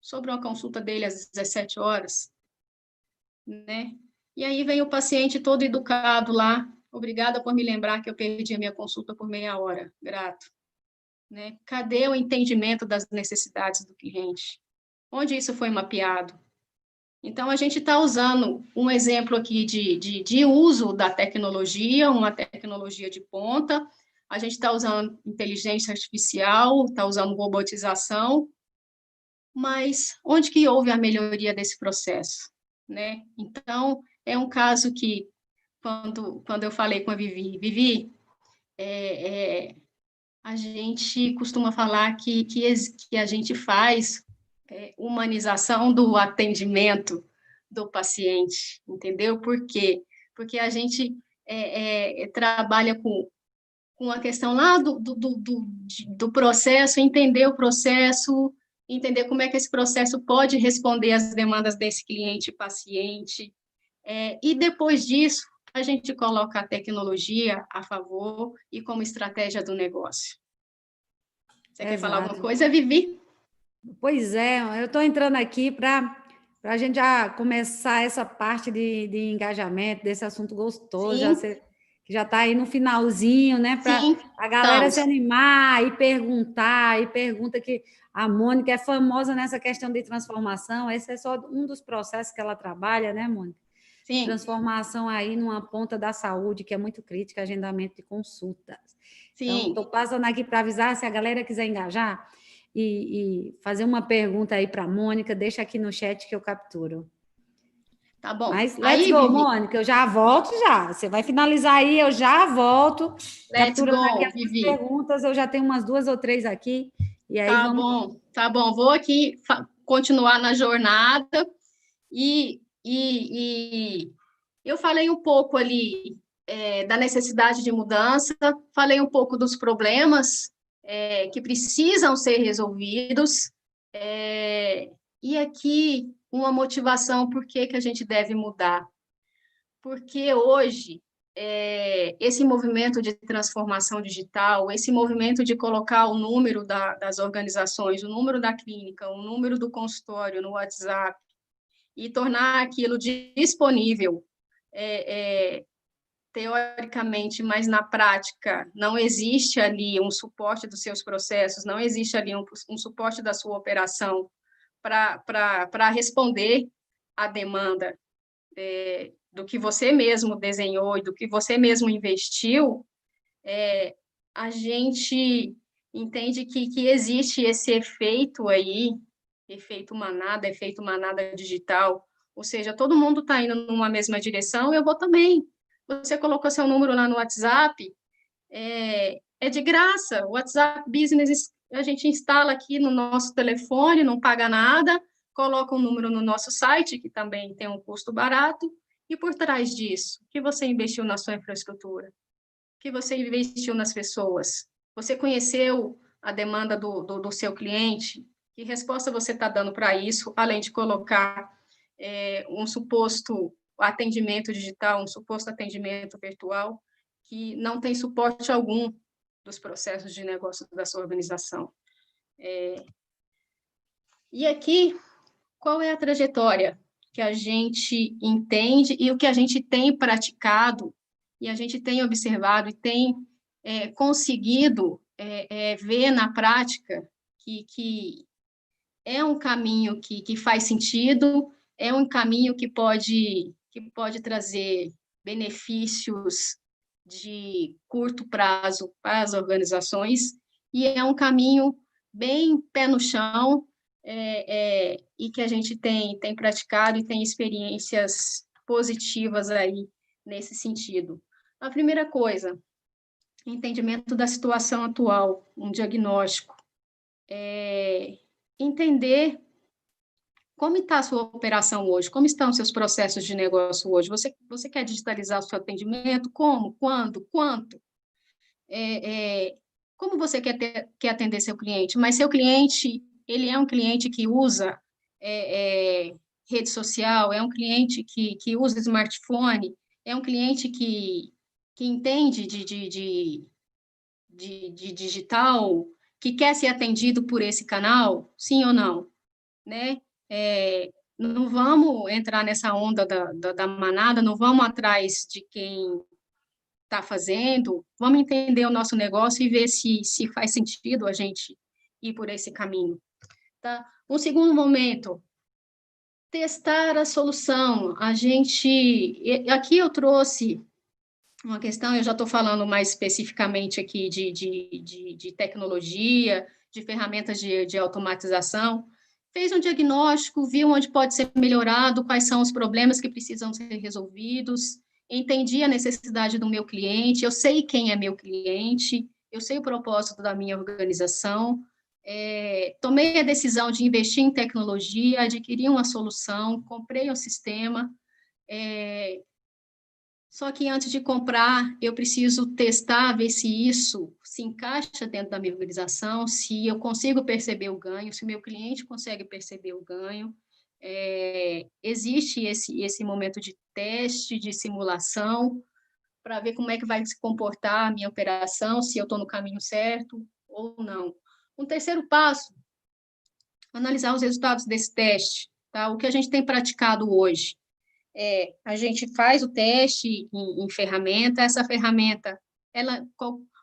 sobre uma consulta dele às 17 horas? Né? E aí vem o paciente todo educado lá, obrigada por me lembrar que eu perdi a minha consulta por meia hora, grato. Né? Cadê o entendimento das necessidades do cliente? Onde isso foi mapeado? Então, a gente está usando um exemplo aqui de uso da tecnologia, uma tecnologia de ponta, a gente está usando inteligência artificial, está usando robotização, mas onde que houve a melhoria desse processo? Né? Então, é um caso que, quando eu falei com a Vivi, a gente costuma falar que a gente faz humanização do atendimento do paciente, entendeu? Por quê? Porque a gente trabalha com a questão lá do processo, entender o processo, entender como é que esse processo pode responder às demandas desse cliente e paciente, e depois disso, a gente coloca a tecnologia a favor e como estratégia do negócio. Você quer falar alguma coisa, Vivi? Pois é, eu estou entrando aqui para a gente já começar essa parte de engajamento desse assunto gostoso, que já está aí no finalzinho, né? Para a galera se animar e pergunta que a Mônica é famosa nessa questão de transformação, esse é só um dos processos que ela trabalha, né, Mônica? Sim. Transformação aí numa ponta da saúde, que é muito crítica, agendamento de consultas. Sim. Então, estou passando aqui para avisar, se a galera quiser engajar e fazer uma pergunta aí para a Mônica, deixa aqui no chat que eu capturo. Tá bom. Mas let's go, Vivi. Mônica, eu já volto já. Você vai finalizar aí, eu já volto. Capturando aqui as Vivi. perguntas, eu já tenho umas 2 ou 3 aqui. E aí Tá bom. Vou aqui continuar na jornada e eu falei um pouco ali da necessidade de mudança, falei um pouco dos problemas que precisam ser resolvidos, e aqui uma motivação por que a gente deve mudar. Porque hoje, esse movimento de transformação digital, esse movimento de colocar o número das organizações, o número da clínica, o número do consultório no WhatsApp, e tornar aquilo disponível, teoricamente, mas na prática não existe ali um suporte dos seus processos, não existe ali um suporte da sua operação para responder à demanda do que você mesmo desenhou e do que você mesmo investiu, a gente entende que existe esse efeito aí, efeito manada digital, ou seja, todo mundo está indo numa mesma direção, eu vou também. Você colocou seu número lá no WhatsApp, é de graça, o WhatsApp Business a gente instala aqui no nosso telefone, não paga nada, coloca um número no nosso site, que também tem um custo barato, e por trás disso, o que você investiu na sua infraestrutura? O que você investiu nas pessoas? Você conheceu a demanda do seu cliente? Que resposta você está dando para isso, além de colocar um suposto atendimento digital, um suposto atendimento virtual, que não tem suporte algum dos processos de negócio da sua organização. E aqui, qual é a trajetória que a gente entende e o que a gente tem praticado, e a gente tem observado e tem conseguido ver na prática que é um caminho que faz sentido, é um caminho que pode trazer benefícios de curto prazo para as organizações, e é um caminho bem pé no chão, e que a gente tem praticado e tem experiências positivas aí nesse sentido. A primeira coisa, entendimento da situação atual, um diagnóstico, entender como está a sua operação hoje, como estão os seus processos de negócio hoje. Você quer digitalizar o seu atendimento? Como? Quando? Quanto? Como você quer atender seu cliente? Mas seu cliente, ele é um cliente que usa rede social, é um cliente que usa smartphone, é um cliente que entende de digital, que quer ser atendido por esse canal, sim ou não, né? Não vamos entrar nessa onda da manada, não vamos atrás de quem está fazendo, vamos entender o nosso negócio e ver se faz sentido a gente ir por esse caminho. Tá? Um segundo momento, testar a solução. Aqui eu trouxe uma questão, eu já estou falando mais especificamente aqui de tecnologia, de ferramentas de automatização, fez um diagnóstico, viu onde pode ser melhorado, quais são os problemas que precisam ser resolvidos, entendi a necessidade do meu cliente, eu sei quem é meu cliente, eu sei o propósito da minha organização, tomei a decisão de investir em tecnologia, adquiri uma solução, comprei um sistema, só que antes de comprar, eu preciso testar, ver se isso se encaixa dentro da minha organização, se eu consigo perceber o ganho, se o meu cliente consegue perceber o ganho. Existe esse momento de teste, de simulação, para ver como é que vai se comportar a minha operação, se eu estou no caminho certo ou não. Um terceiro passo, analisar os resultados desse teste, tá? O que a gente tem praticado hoje. A gente faz o teste em ferramenta, essa ferramenta,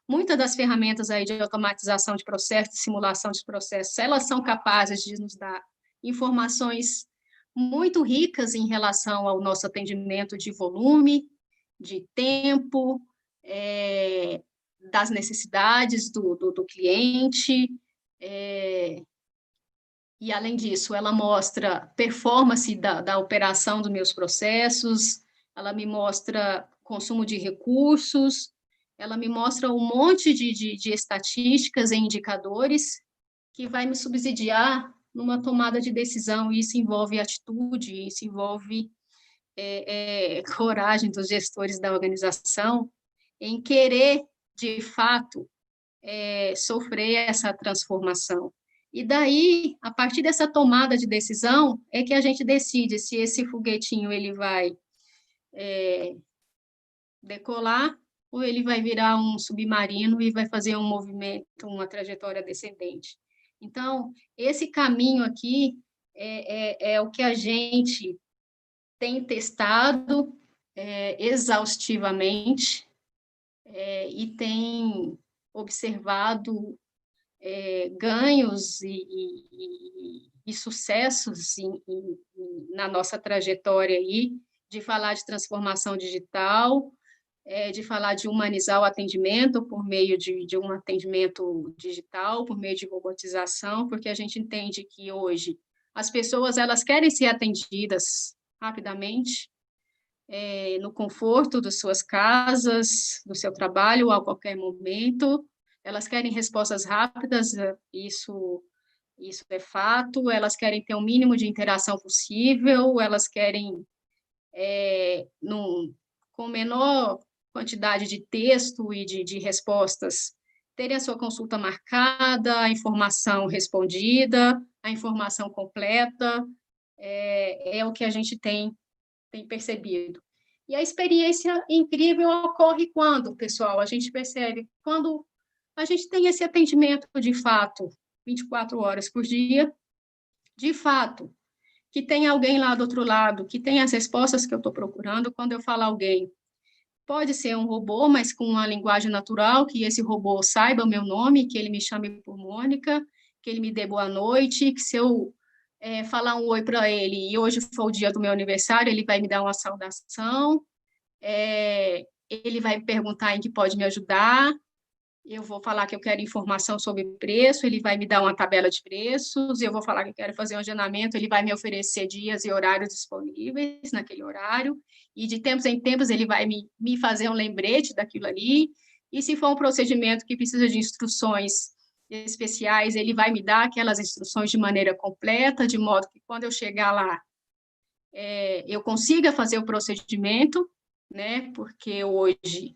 muitas das ferramentas aí de automatização de processos, de simulação de processos, elas são capazes de nos dar informações muito ricas em relação ao nosso atendimento de volume, de tempo, das necessidades do cliente, e, além disso, ela mostra performance da operação dos meus processos, ela me mostra consumo de recursos, ela me mostra um monte de estatísticas e indicadores que vai me subsidiar numa tomada de decisão, e isso envolve atitude, isso envolve coragem dos gestores da organização em querer, de fato, sofrer essa transformação. E daí, a partir dessa tomada de decisão, é que a gente decide se esse foguetinho ele vai decolar ou ele vai virar um submarino e vai fazer um movimento, uma trajetória descendente. Então, esse caminho aqui é o que a gente tem testado exaustivamente e tem observado ganhos e sucessos na nossa trajetória aí, de falar de transformação digital, de falar de humanizar o atendimento por meio de um atendimento digital, por meio de robotização, porque a gente entende que hoje as pessoas elas querem ser atendidas rapidamente, no conforto das suas casas, do seu trabalho, a qualquer momento. Elas querem respostas rápidas, isso é fato. Elas querem ter o mínimo de interação possível, elas querem, com menor quantidade de texto e de respostas, terem a sua consulta marcada, a informação respondida, a informação completa, é o que a gente tem percebido. E a experiência incrível ocorre quando, pessoal, a gente percebe, quando a gente tem esse atendimento de fato, 24 horas por dia, de fato, que tem alguém lá do outro lado, que tem as respostas que eu estou procurando. Quando eu falo alguém, pode ser um robô, mas com uma linguagem natural, que esse robô saiba o meu nome, que ele me chame por Mônica, que ele me dê boa noite, que se eu falar um oi para ele, e hoje foi o dia do meu aniversário, ele vai me dar uma saudação, ele vai me perguntar em que pode me ajudar, eu vou falar que eu quero informação sobre preço, ele vai me dar uma tabela de preços, eu vou falar que eu quero fazer um agendamento, ele vai me oferecer dias e horários disponíveis naquele horário, e de tempos em tempos ele vai me fazer um lembrete daquilo ali, e se for um procedimento que precisa de instruções especiais, ele vai me dar aquelas instruções de maneira completa, de modo que quando eu chegar lá, eu consiga fazer o procedimento, né, porque hoje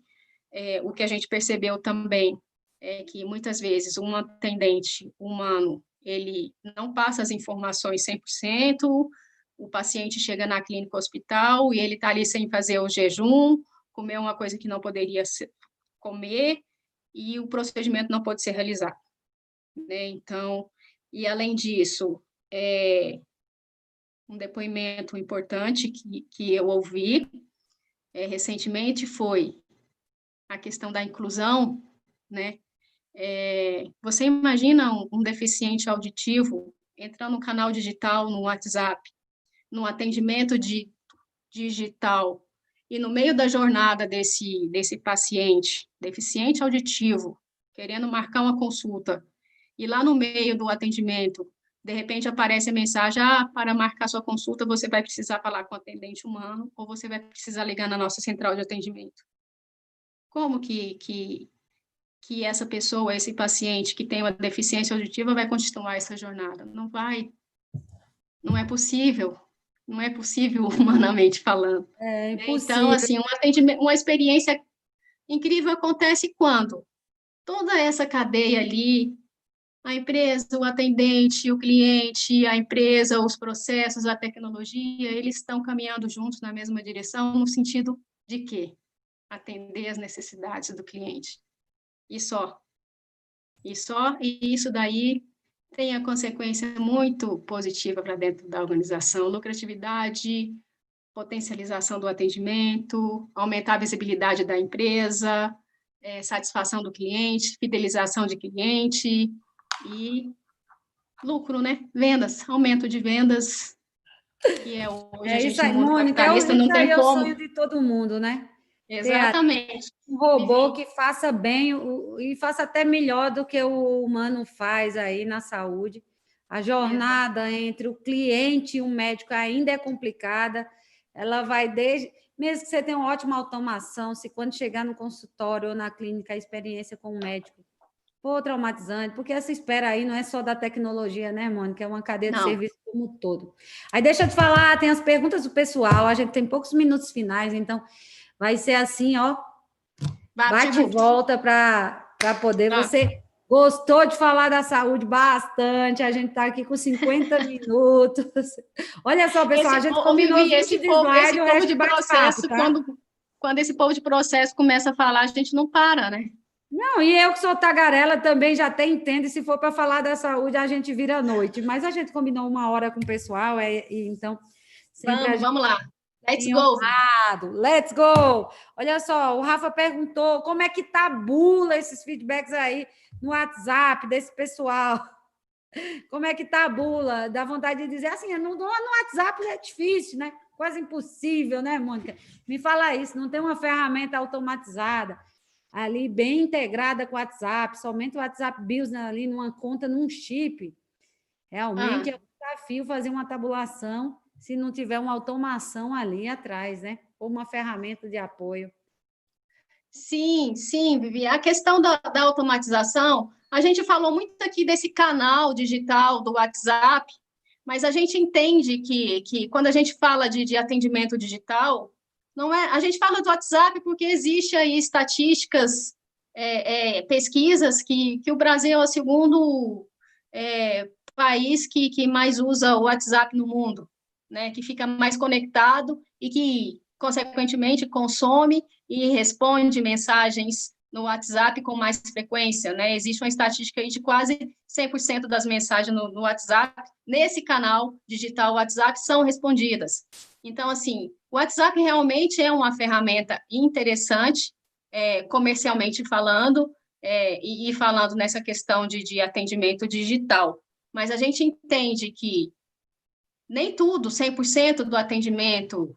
o que a gente percebeu também é que muitas vezes um atendente humano, ele não passa as informações 100%, o paciente chega na clínica hospital e ele está ali sem fazer o jejum, comer uma coisa que não poderia comer, e o procedimento não pode ser realizado, né? Então, e além disso, um depoimento importante que eu ouvi recentemente foi a questão da inclusão, né? Você imagina um deficiente auditivo entrar no canal digital, no WhatsApp, no atendimento digital, e no meio da jornada desse paciente, deficiente auditivo, querendo marcar uma consulta, e lá no meio do atendimento, de repente aparece a mensagem, para marcar sua consulta, você vai precisar falar com o atendente humano, ou você vai precisar ligar na nossa central de atendimento. Como que essa pessoa, esse paciente que tem uma deficiência auditiva vai continuar essa jornada? Não vai, não é possível, não é possível humanamente falando. É Então, impossível. assim, uma experiência incrível acontece quando toda essa cadeia ali, a empresa, o atendente, o cliente, a empresa, os processos, a tecnologia, eles estão caminhando juntos na mesma direção, no sentido de quê? Atender as necessidades do cliente. E só. E isso daí tem a consequência muito positiva para dentro da organização: lucratividade, potencialização do atendimento, aumentar a visibilidade da empresa, satisfação do cliente, fidelização de cliente e lucro, né? Vendas, aumento de vendas, que hoje a É isso gente no aí, mundo Mônica, capitalista não isso aí tem é o como. sonho de todo mundo, né? Ter Exatamente. um robô Vivi. que faça bem e faça até melhor do que o humano faz aí na saúde. A jornada entre o cliente e o médico ainda é complicada. Ela vai desde, mesmo que você tenha uma ótima automação, se quando chegar no consultório ou na clínica a experiência com o médico for traumatizante, porque essa espera aí não é só da tecnologia, né, Mônica? É uma cadeia de Não. serviço como um todo. Aí deixa eu te falar, tem as perguntas do pessoal, a gente tem poucos minutos finais, então vai ser assim, ó, bate e volta para poder. Você gostou de falar da saúde bastante, a gente está aqui com 50 minutos. Olha só, pessoal, a gente combinou Vivi, 20 de slide, o resto de bate-papo, processo, tá? quando esse povo de processo começa a falar, a gente não para, né? Não, e eu que sou tagarela também já até entendo, e se for para falar da saúde, a gente vira à noite. Mas a gente combinou uma hora com o pessoal, e então sempre a gente Vamos lá. Let's tem go, Vivi. honrado. Let's go! Olha só, o Rafa perguntou como é que tabula esses feedbacks aí no WhatsApp desse pessoal. Como é que tabula? Dá vontade de dizer assim, no WhatsApp é difícil, né? Quase impossível, né, Mônica? Me fala isso, não tem uma ferramenta automatizada ali bem integrada com o WhatsApp, somente o WhatsApp Business ali numa conta, num chip. Realmente é um desafio fazer uma tabulação se não tiver uma automação ali atrás, né? Ou uma ferramenta de apoio. Sim, Vivi. A questão da automatização, a gente falou muito aqui desse canal digital do WhatsApp, mas a gente entende que quando a gente fala de atendimento digital, não é, a gente fala do WhatsApp porque existe aí estatísticas, pesquisas que o Brasil é o segundo país que mais usa o WhatsApp no mundo, né? Que fica mais conectado e que, consequentemente, consome e responde mensagens no WhatsApp com mais frequência, né? Existe uma estatística aí de quase 100% das mensagens no WhatsApp, nesse canal digital WhatsApp, são respondidas. Então, assim, o WhatsApp realmente é uma ferramenta interessante, comercialmente falando, e falando nessa questão de atendimento digital. Mas a gente entende que nem tudo, 100% do atendimento,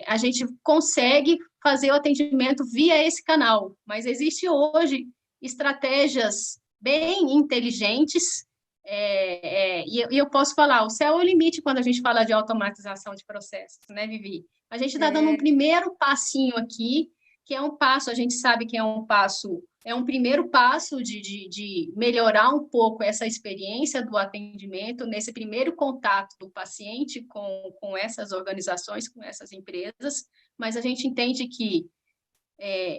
a gente consegue fazer o atendimento via esse canal, mas existe hoje estratégias bem inteligentes, e eu posso falar, o céu é o limite quando a gente fala de automatização de processos, né, Vivi? A gente está dando um primeiro passinho aqui, que é um passo, a gente sabe que é um primeiro passo de melhorar um pouco essa experiência do atendimento, nesse primeiro contato do paciente com essas organizações, com essas empresas, mas a gente entende que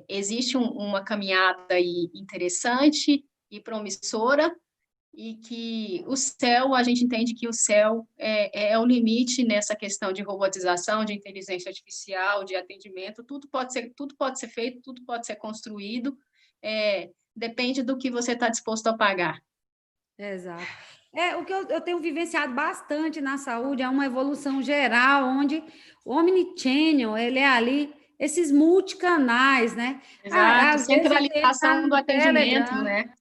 existe uma caminhada aí interessante e promissora, e que a gente entende que o céu é o limite nessa questão de robotização, de inteligência artificial, de atendimento, tudo pode ser feito, tudo pode ser construído, depende do que você está disposto a pagar. Exato. O que eu tenho vivenciado bastante na saúde é uma evolução geral, onde o Omnichannel, ele é ali, esses multicanais, né? Exato, Às vezes ele está centralização do no atendimento, Telegram, né?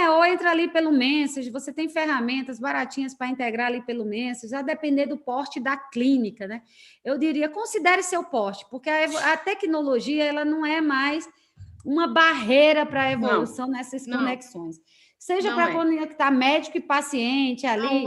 ou entra ali pelo Message, você tem ferramentas baratinhas para integrar ali pelo Message, a depender do porte da clínica, né? Eu diria, considere seu porte, porque a tecnologia, ela não é mais uma barreira para a evolução nessas conexões. Seja para conectar médico e paciente ali,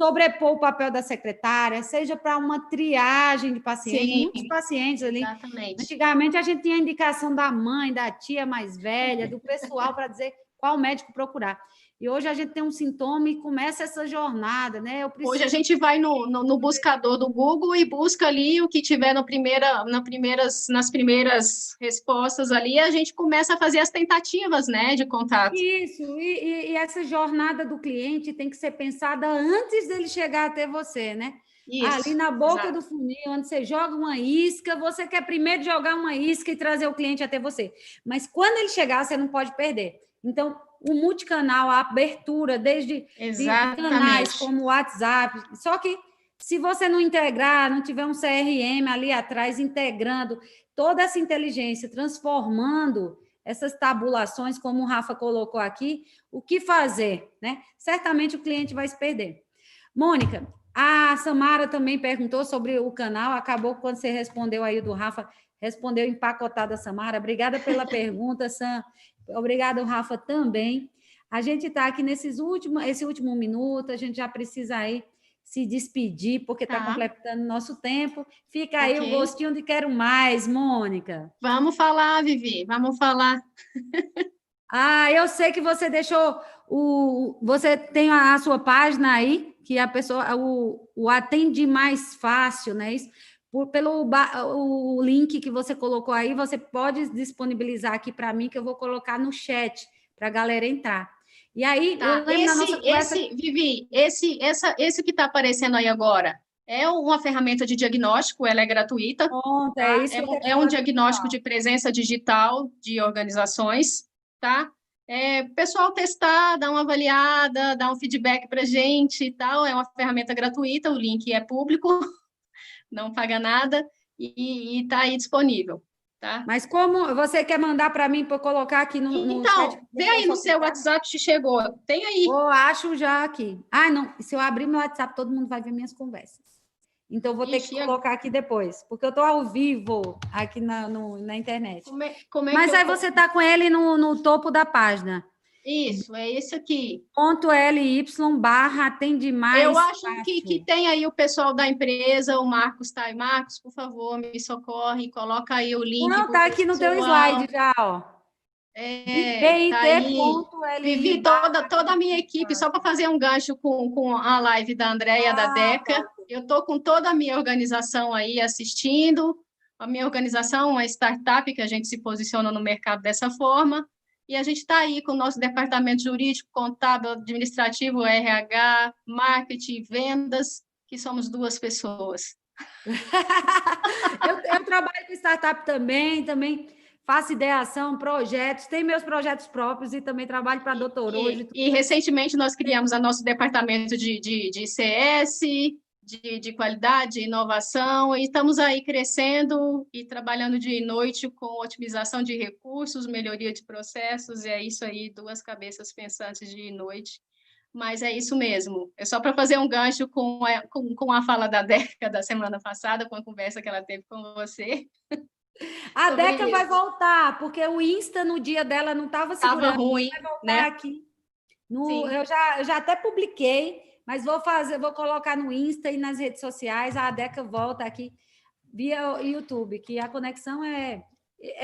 sobrepor o papel da secretária, seja para uma triagem de pacientes, Sim, muitos pacientes ali. Exatamente. Antigamente, a gente tinha a indicação da mãe, da tia mais velha, do pessoal para dizer qual médico procurar. E hoje a gente tem um sintoma e começa essa jornada, né? Hoje a gente vai no buscador do Google e busca ali o que tiver nas primeiras respostas ali, a gente começa a fazer as tentativas, né, de contato. Isso, e essa jornada do cliente tem que ser pensada antes dele chegar até você, né? Isso, ali na boca exato. do funil, onde você joga uma isca, você quer primeiro jogar uma isca e trazer o cliente até você. Mas quando ele chegar, você não pode perder. Então, o multicanal, a abertura, desde de canais como o WhatsApp, só que se você não integrar, não tiver um CRM ali atrás integrando toda essa inteligência, transformando essas tabulações, como o Rafa colocou aqui, o que fazer, né? Certamente o cliente vai se perder. Mônica, a Samara também perguntou sobre o canal, acabou quando você respondeu aí do Rafa, respondeu empacotada a Samara. Obrigada pela pergunta, Sam. Obrigada, Rafa, também. A gente está aqui esse último minuto, a gente já precisa aí se despedir, porque está completando nosso tempo. Fica aí o gostinho de quero mais, Mônica. Vamos falar, Vivi, vamos falar. Eu sei que você deixou você tem a sua página aí, que a pessoa o atende mais fácil, né? Isso, pelo o link que você colocou aí, você pode disponibilizar aqui para mim, que eu vou colocar no chat para a galera entrar. E aí, eu lembro da nossa conversa... Vivi, esse que está aparecendo aí agora é uma ferramenta de diagnóstico, ela é gratuita. Pronto, tá? É um diagnóstico de presença digital de organizações, tá? Pessoal testar, dar uma avaliada, dar um feedback para a gente e tal. É uma ferramenta gratuita, o link é público, não paga nada e está aí disponível. Tá? Mas como você quer mandar para mim para colocar aqui no chat? Vê aí no seu WhatsApp se chegou. Tem aí. Eu acho já aqui. Não, se eu abrir meu WhatsApp, todo mundo vai ver minhas conversas. Então, vou ter que colocar aqui depois, porque eu estou ao vivo aqui na internet. Mas aí você está com ele no topo da página. Isso, é esse aqui. .ly/atende mais. Eu acho que tem aí o pessoal da empresa, o Marcos tá aí. Marcos, por favor, me socorre, coloca aí o link. Não, tá aqui no teu slide já, ó. Tá aí. Vivi toda a minha equipe, só para fazer um gancho com a live da Andréia, da Deca. Eu estou com toda a minha organização aí assistindo. A minha organização é uma startup que a gente se posiciona no mercado dessa forma. E a gente está aí com o nosso departamento jurídico, contábil, administrativo, RH, marketing, vendas, que somos 2 pessoas. eu trabalho com startup também faço ideação, projetos, tenho meus projetos próprios e também trabalho para a Doutor Hoje. E recentemente nós criamos o nosso departamento de CS, de qualidade, de inovação, e estamos aí crescendo e trabalhando de noite com otimização de recursos, melhoria de processos, e é isso aí, duas cabeças pensantes de noite. Mas é isso mesmo. É só para fazer um gancho com a fala da Deca da semana passada, com a conversa que ela teve com você. A Deca vai voltar, porque o Insta no dia dela não estava segurando. Estava ruim, vai voltar, né? Aqui. Eu já até publiquei, mas vou colocar no Insta e nas redes sociais. A Deca volta aqui via YouTube, que a conexão é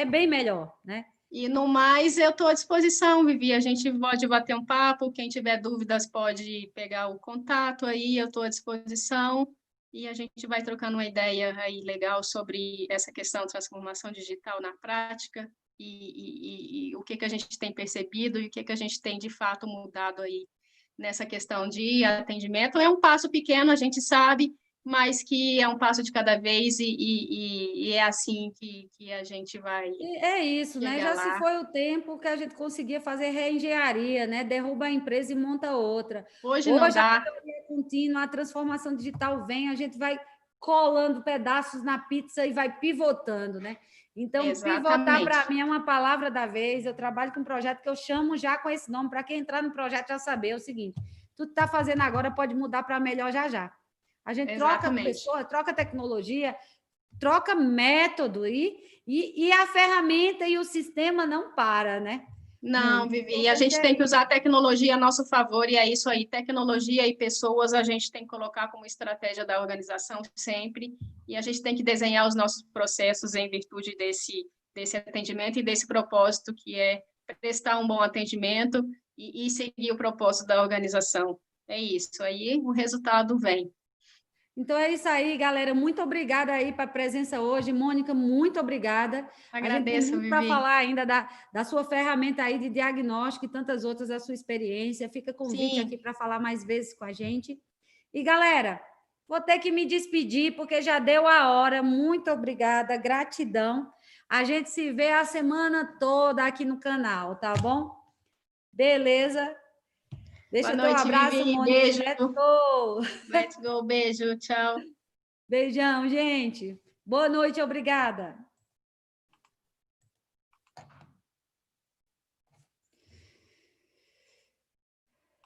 bem melhor, né? E no mais, eu estou à disposição, Vivi. A gente pode bater um papo. Quem tiver dúvidas pode pegar o contato aí, eu estou à disposição. E a gente vai trocando uma ideia aí legal sobre essa questão de transformação digital na prática e o que a gente tem percebido e o que a gente tem de fato mudado aí nessa questão de atendimento. É um passo pequeno, a gente sabe, mas que é um passo de cada vez e é assim que a gente vai É isso, né? Já lá. se foi o tempo que a gente conseguia fazer reengenharia, né? Derruba a empresa e monta outra. Hoje não dá. A melhoria contínua, a transformação digital vem, a gente vai colando pedaços na pizza e vai pivotando, né? Então, pivotar para mim é uma palavra da vez. Eu trabalho com um projeto que eu chamo já com esse nome, para quem entrar no projeto já saber é o seguinte: tudo que está fazendo agora pode mudar para melhor já já. A gente troca pessoa, troca tecnologia, troca método e a ferramenta e o sistema não para, né? Não, Vivi, a gente tem que usar a tecnologia a nosso favor, e é isso aí, tecnologia e pessoas a gente tem que colocar como estratégia da organização sempre, e a gente tem que desenhar os nossos processos em virtude desse atendimento e desse propósito, que é prestar um bom atendimento e seguir o propósito da organização. É isso, aí o resultado vem. Então é isso aí, galera. Muito obrigada aí para a presença hoje. Mônica, muito obrigada. Agradeço, a gente tem muito para falar ainda da sua ferramenta aí de diagnóstico e tantas outras da sua experiência. Fica convite aqui para falar mais vezes com a gente. E, galera, vou ter que me despedir, porque já deu a hora. Muito obrigada, gratidão. A gente se vê a semana toda aqui no canal, tá bom? Beleza? Deixa Boa noite, teu abraço, Vivi. Mônica. Beijo. Let's go. Let's go. Beijo. Tchau. Beijão, gente. Boa noite, obrigada.